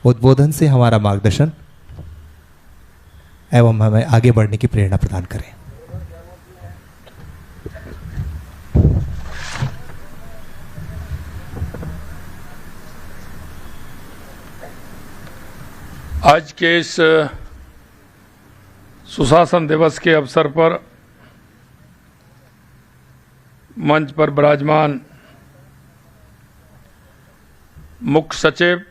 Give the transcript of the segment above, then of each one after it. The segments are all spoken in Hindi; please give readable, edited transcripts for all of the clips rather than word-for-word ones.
उद्बोधन से हमारा मार्गदर्शन एवं हमें आगे बढ़ने की प्रेरणा प्रदान करें। आज के इस सुशासन दिवस के अवसर पर मंच पर विराजमान मुख्य सचिव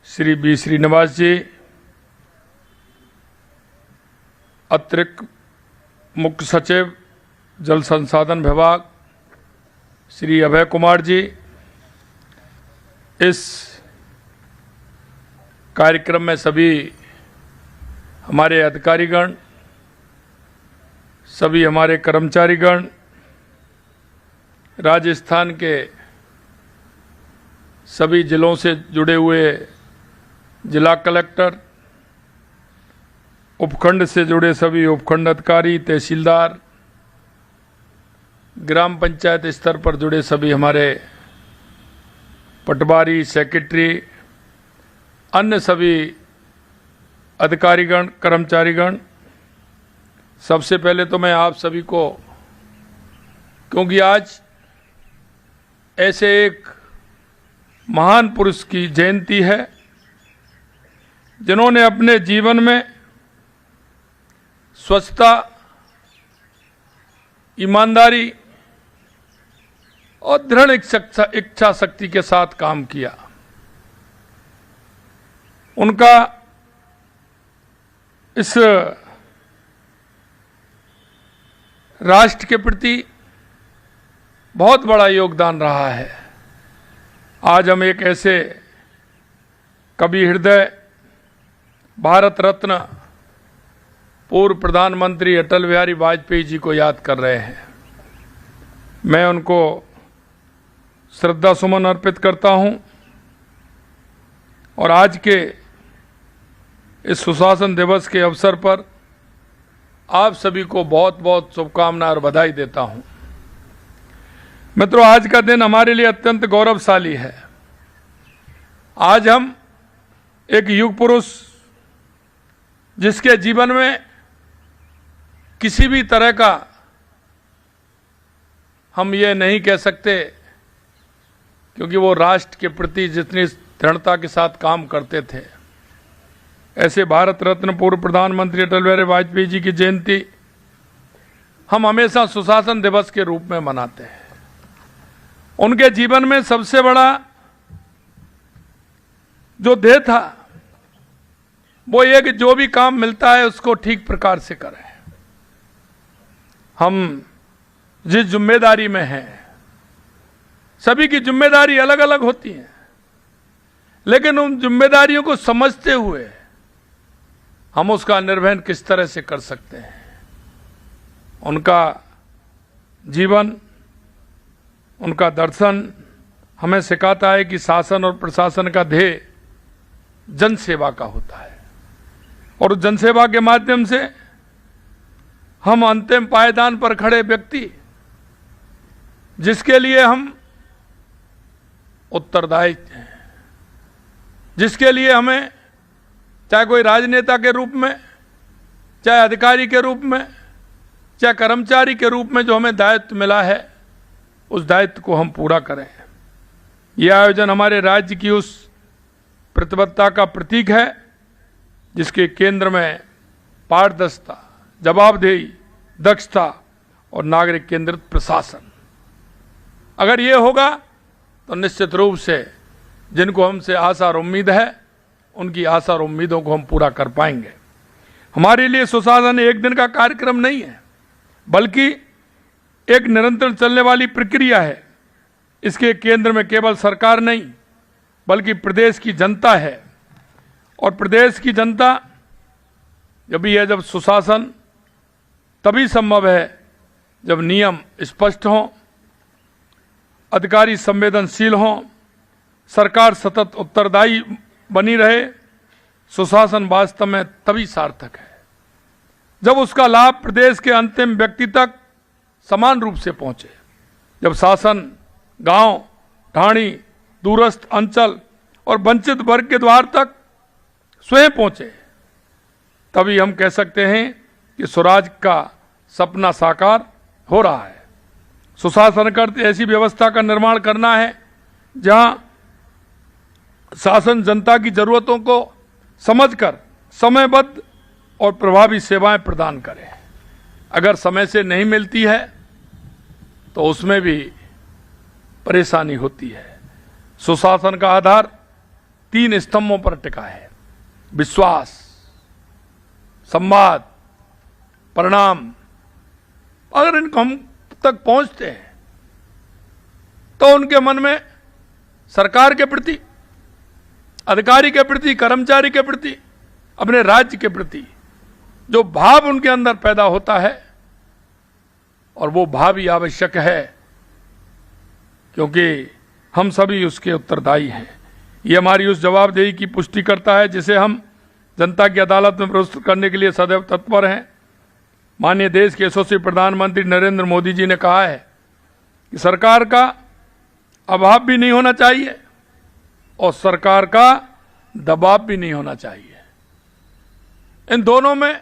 श्री बी श्रीनिवास जी, अतिरिक्त मुख्य सचिव जल संसाधन विभाग श्री अभय कुमार जी, इस कार्यक्रम में सभी हमारे अधिकारीगण, सभी हमारे कर्मचारीगण, राजस्थान के सभी जिलों से जुड़े हुए जिला कलेक्टर, उपखंड से जुड़े सभी उपखंड अधिकारी, तहसीलदार, ग्राम पंचायत स्तर पर जुड़े सभी हमारे पटवारी, सेक्रेटरी, अन्य सभी अधिकारीगण, कर्मचारीगण, सबसे पहले तो मैं आप सभी को, क्योंकि आज ऐसे एक महान पुरुष की जयंती है जिन्होंने अपने जीवन में स्वच्छता, ईमानदारी और दृढ़ इच्छा शक्ति के साथ काम किया। उनका इस राष्ट्र के प्रति बहुत बड़ा योगदान रहा है। आज हम एक ऐसे कवि हृदय, भारत रत्न, पूर्व प्रधानमंत्री अटल बिहारी वाजपेयी जी को याद कर रहे हैं। मैं उनको श्रद्धा सुमन अर्पित करता हूं और आज के इस सुशासन दिवस के अवसर पर आप सभी को बहुत बहुत शुभकामनाएं और बधाई देता हूं। मित्रों, आज का दिन हमारे लिए अत्यंत गौरवशाली है। आज हम एक युग पुरुष, जिसके जीवन में किसी भी तरह का हम ये नहीं कह सकते, क्योंकि वो राष्ट्र के प्रति जितनी दृढ़ता के साथ काम करते थे, ऐसे भारत रत्न पूर्व प्रधानमंत्री अटल बिहारी वाजपेयी जी की जयंती हम हमेशा सुशासन दिवस के रूप में मनाते हैं। उनके जीवन में सबसे बड़ा जो ध्येय था वो ये कि जो भी काम मिलता है उसको ठीक प्रकार से करें। हम जिस जिम्मेदारी में हैं, सभी की जिम्मेदारी अलग अलग होती है, लेकिन उन जिम्मेदारियों को समझते हुए हम उसका निर्वहन किस तरह से कर सकते हैं। उनका जीवन, उनका दर्शन हमें सिखाता है कि शासन और प्रशासन का ध्येय जन सेवा का होता है, और उस जनसेवा के माध्यम से हम अंतिम पायदान पर खड़े व्यक्ति, जिसके लिए हम उत्तरदायी हैं, जिसके लिए हमें चाहे कोई राजनेता के रूप में, चाहे अधिकारी के रूप में, चाहे कर्मचारी के रूप में जो हमें दायित्व मिला है, उस दायित्व को हम पूरा करें। यह आयोजन हमारे राज्य की उस प्रतिबद्धता का प्रतीक है जिसके केंद्र में पारदर्शिता, जवाबदेही, दक्षता और नागरिक केंद्रित प्रशासन। अगर ये होगा तो निश्चित रूप से जिनको हमसे आशा और उम्मीद है, उनकी आशा और उम्मीदों को हम पूरा कर पाएंगे। हमारे लिए सुशासन एक दिन का कार्यक्रम नहीं है, बल्कि एक निरंतर चलने वाली प्रक्रिया है। इसके केंद्र में केवल सरकार नहीं, बल्कि प्रदेश की जनता है। और प्रदेश की जनता जब सुशासन तभी संभव है जब नियम स्पष्ट हों, अधिकारी संवेदनशील हों, सरकार सतत उत्तरदायी बनी रहे। सुशासन वास्तव में तभी सार्थक है जब उसका लाभ प्रदेश के अंतिम व्यक्ति तक समान रूप से पहुंचे। जब शासन गांव, ढाणी, दूरस्थ अंचल और वंचित वर्ग के द्वार तक स्वयं पहुंचे, तभी हम कह सकते हैं कि स्वराज का सपना साकार हो रहा है। सुशासन का अर्थ ऐसी व्यवस्था का निर्माण करना है जहां शासन जनता की जरूरतों को समझकर समयबद्ध और प्रभावी सेवाएं प्रदान करे। अगर समय से नहीं मिलती है तो उसमें भी परेशानी होती है। सुशासन का आधार 3 स्तंभों पर टिका है: विश्वास, संवाद, परिणाम। अगर इनको हम तक पहुंचते हैं तो उनके मन में सरकार के प्रति, अधिकारी के प्रति, कर्मचारी के प्रति, अपने राज्य के प्रति जो भाव उनके अंदर पैदा होता है, और वो भाव ही आवश्यक है क्योंकि हम सभी उसके उत्तरदायी हैं। ये हमारी उस जवाबदेही की पुष्टि करता है जिसे हम जनता की अदालत में प्रस्तुत करने के लिए सदैव तत्पर हैं। माननीय देश के यशस्वी प्रधानमंत्री नरेंद्र मोदी जी ने कहा है कि सरकार का अभाव भी नहीं होना चाहिए और सरकार का दबाव भी नहीं होना चाहिए। इन दोनों में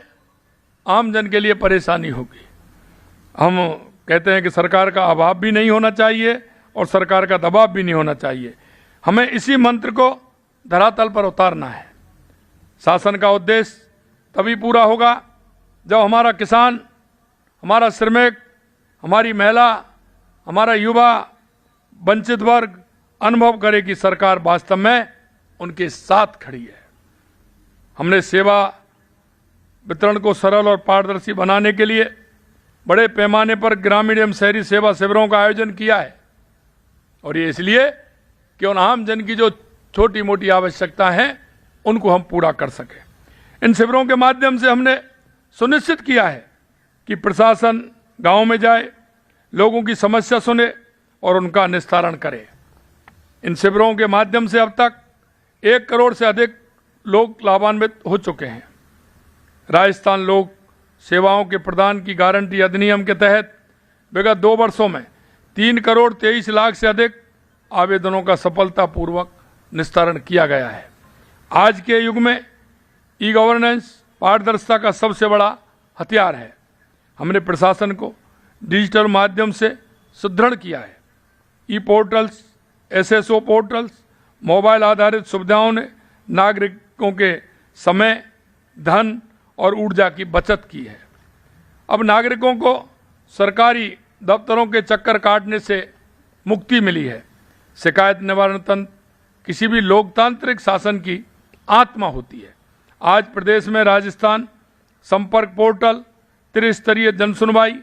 आम जन के लिए परेशानी होगी। हम कहते हैं कि सरकार का अभाव भी नहीं होना चाहिए और सरकार का दबाव भी नहीं होना चाहिए। हमें इसी मंत्र को धरातल पर उतारना है। शासन का उद्देश्य तभी पूरा होगा जब हमारा किसान, हमारा श्रमिक, हमारी महिला, हमारा युवा, वंचित वर्ग अनुभव करे कि सरकार वास्तव में उनके साथ खड़ी है। हमने सेवा वितरण को सरल और पारदर्शी बनाने के लिए बड़े पैमाने पर ग्रामीण एवं शहरी सेवा शिविरों का आयोजन किया है, और ये इसलिए कि उन आम जन की जो छोटी मोटी आवश्यकता है उनको हम पूरा कर सकें। इन शिविरों के माध्यम से हमने सुनिश्चित किया है कि प्रशासन गांव में जाए, लोगों की समस्या सुने और उनका निस्तारण करे। इन शिविरों के माध्यम से अब तक 1 करोड़ से अधिक लोग लाभान्वित हो चुके हैं। राजस्थान लोक सेवाओं के प्रदान की गारंटी अधिनियम के तहत विगत 2 वर्षों में 3 करोड़ 23 लाख से अधिक आवेदनों का सफलतापूर्वक निस्तारण किया गया है। आज के युग में ई गवर्नेंस पारदर्शिता का सबसे बड़ा हथियार है। हमने प्रशासन को डिजिटल माध्यम से सुदृढ़ किया है। ई पोर्टल्स, एसएसओ पोर्टल्स, मोबाइल आधारित सुविधाओं ने नागरिकों के समय, धन और ऊर्जा की बचत की है। अब नागरिकों को सरकारी दफ्तरों के चक्कर काटने से मुक्ति मिली है। शिकायत निवारण तंत्र किसी भी लोकतांत्रिक शासन की आत्मा होती है। आज प्रदेश में राजस्थान संपर्क पोर्टल, त्रिस्तरीय जनसुनवाई,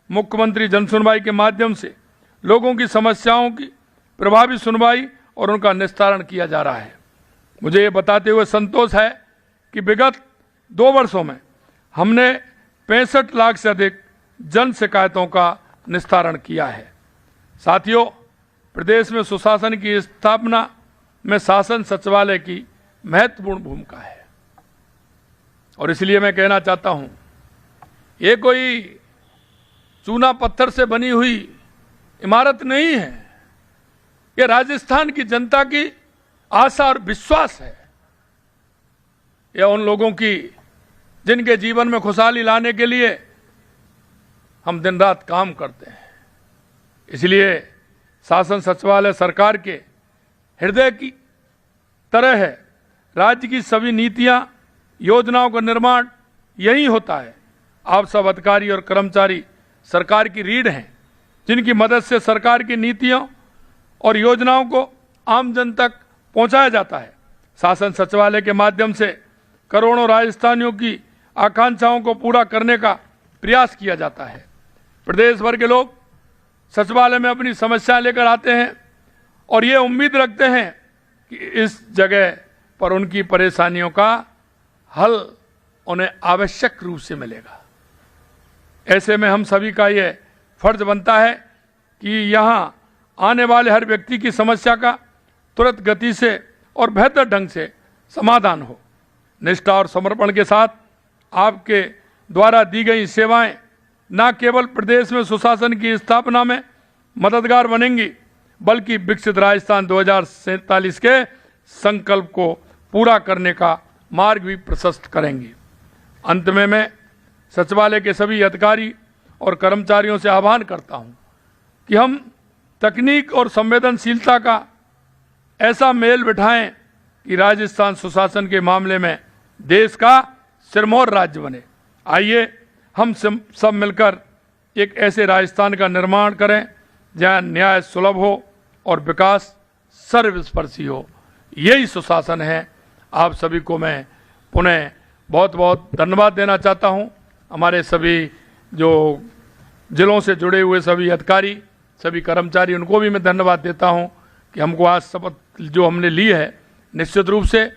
मुख्यमंत्री जनसुनवाई के माध्यम से लोगों की समस्याओं की प्रभावी सुनवाई और उनका निस्तारण किया जा रहा है। मुझे ये बताते हुए संतोष है कि विगत 2 वर्षों में हमने 65 लाख से अधिक जन शिकायतों का निस्तारण किया है। साथियों, प्रदेश में सुशासन की स्थापना में शासन सचिवालय की महत्वपूर्ण भूमिका है, और इसलिए मैं कहना चाहता हूं, ये कोई चूना पत्थर से बनी हुई इमारत नहीं है। ये राजस्थान की जनता की आशा और विश्वास है। यह उन लोगों की जिनके जीवन में खुशहाली लाने के लिए हम दिन रात काम करते हैं। इसलिए शासन सचिवालय सरकार के हृदय की तरह है। राज्य की सभी नीतियां, योजनाओं का निर्माण यही होता है। आप सब अधिकारी और कर्मचारी सरकार की रीढ़ हैं, जिनकी मदद से सरकार की नीतियों और योजनाओं को आम जन तक पहुंचाया जाता है। शासन सचिवालय के माध्यम से करोड़ों राजस्थानियों की आकांक्षाओं को पूरा करने का प्रयास किया जाता है। प्रदेश भर के लोग सचिवालय में अपनी समस्याएं लेकर आते हैं और ये उम्मीद रखते हैं कि इस जगह पर उनकी परेशानियों का हल उन्हें आवश्यक रूप से मिलेगा। ऐसे में हम सभी का ये फर्ज बनता है कि यहाँ आने वाले हर व्यक्ति की समस्या का तुरंत गति से और बेहतर ढंग से समाधान हो। निष्ठा और समर्पण के साथ आपके द्वारा दी गई सेवाएं न केवल प्रदेश में सुशासन की स्थापना में मददगार बनेंगी, बल्कि विकसित राजस्थान 2047 के संकल्प को पूरा करने का मार्ग भी प्रशस्त करेंगे। अंत में मैं सचिवालय के सभी अधिकारी और कर्मचारियों से आह्वान करता हूं कि हम तकनीक और संवेदनशीलता का ऐसा मेल बिठाएं कि राजस्थान सुशासन के मामले में देश का सिरमौर राज्य बने। आइए हम सब मिलकर एक ऐसे राजस्थान का निर्माण करें जहां न्याय सुलभ हो और विकास सर्वस्पर्शी हो। यही सुशासन है। आप सभी को मैं पुनः बहुत बहुत धन्यवाद देना चाहता हूं। हमारे सभी जो जिलों से जुड़े हुए सभी अधिकारी, सभी कर्मचारी, उनको भी मैं धन्यवाद देता हूं कि हमको आज शपथ जो हमने ली है, निश्चित रूप से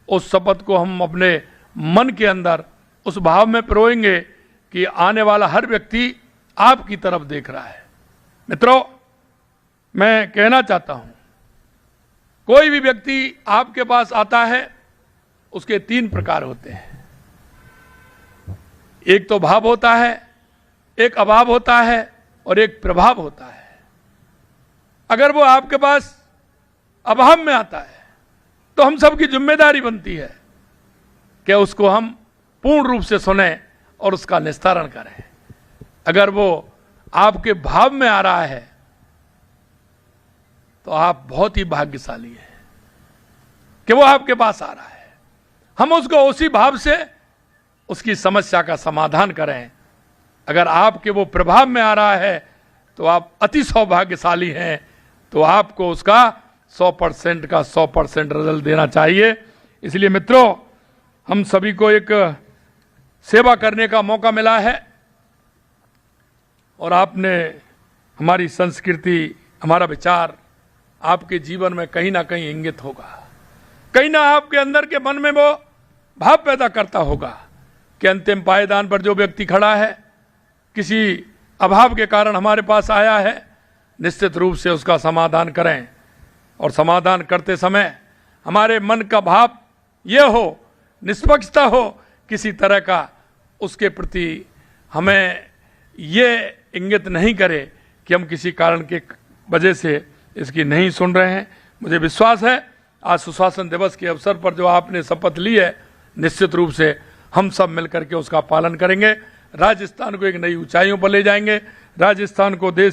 उस शपथ को हम अपने मन के अंदर उस भाव में पिरोएंगे कि आने वाला हर व्यक्ति आपकी तरफ देख रहा है। मित्रों, मैं कहना चाहता हूं, कोई भी व्यक्ति आपके पास आता है, उसके 3 प्रकार होते हैं। एक तो भाव होता है, एक अभाव होता है और एक प्रभाव होता है। अगर वो आपके पास अभाव में आता है तो हम सबकी जिम्मेदारी बनती है कि उसको हम पूर्ण रूप से सुने और उसका निस्तारण करें। अगर वो आपके भाव में आ रहा है तो आप बहुत ही भाग्यशाली हैं कि वो आपके पास आ रहा है। हम उसको उसी भाव से उसकी समस्या का समाधान करें। अगर आपके वो प्रभाव में आ रहा है तो आप अति सौभाग्यशाली हैं, तो आपको उसका 100% का 100% रिजल्ट देना चाहिए। इसलिए मित्रों, हम सभी को एक सेवा करने का मौका मिला है और आपने हमारी संस्कृति, हमारा विचार आपके जीवन में कहीं ना कहीं इंगित होगा, कहीं ना आपके अंदर के मन में वो भाव पैदा करता होगा कि अंतिम पायदान पर जो व्यक्ति खड़ा है, किसी अभाव के कारण हमारे पास आया है, निश्चित रूप से उसका समाधान करें। और समाधान करते समय हमारे मन का भाव ये हो, निष्पक्षता हो, किसी तरह का उसके प्रति हमें ये इंगित नहीं करे कि हम किसी कारण के वजह से इसकी नहीं सुन रहे हैं। मुझे विश्वास है आज सुशासन दिवस के अवसर पर जो आपने शपथ ली है, निश्चित रूप से हम सब मिलकर के उसका पालन करेंगे। राजस्थान को एक नई ऊंचाइयों पर ले जाएंगे। राजस्थान को देश